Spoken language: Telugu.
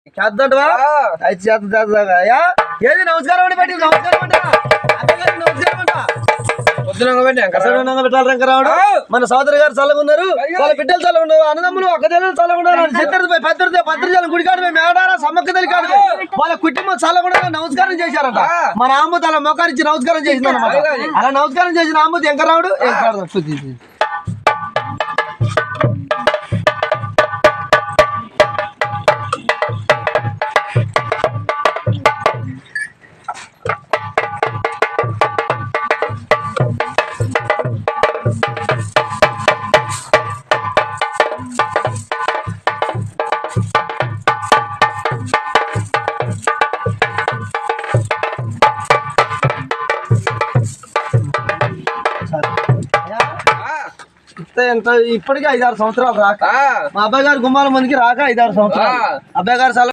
చేద్దాంటవా అయితే చేద్దాగా ఏది నమస్కారం అండి పెట్టి నమస్కారం అంట నమస్కారం అంట పెట్టాలి రంకరావుడు మన సోదరి గారు చల్లగా ఉన్నారు వాళ్ళ బిడ్డలు చల్లగా ఉన్నారు అన్నదమ్ములు అక్కదమ్ములు చల్లగా ఉన్నారు పత్రిజల గుడికాడు మేడారా సమ్మక్క తల్లి కాడు వాళ్ళ కుటుంబం చల్లగా ఉన్నారు నమస్కారం చేశారంట మన ఆంబూత్ అలా మొక్కారించి నమస్కారం చేసింది అనమాట అలా నమస్కారం చేసిన ఆంబూత్ వెంకరావుడు ఇప్పటికీ 5-6 సంవత్సరాలు రాక మా అబ్బాయి గారు గుమ్మాల మందికి రాక 5-6 సంవత్సరాలు అబ్బాయి గారు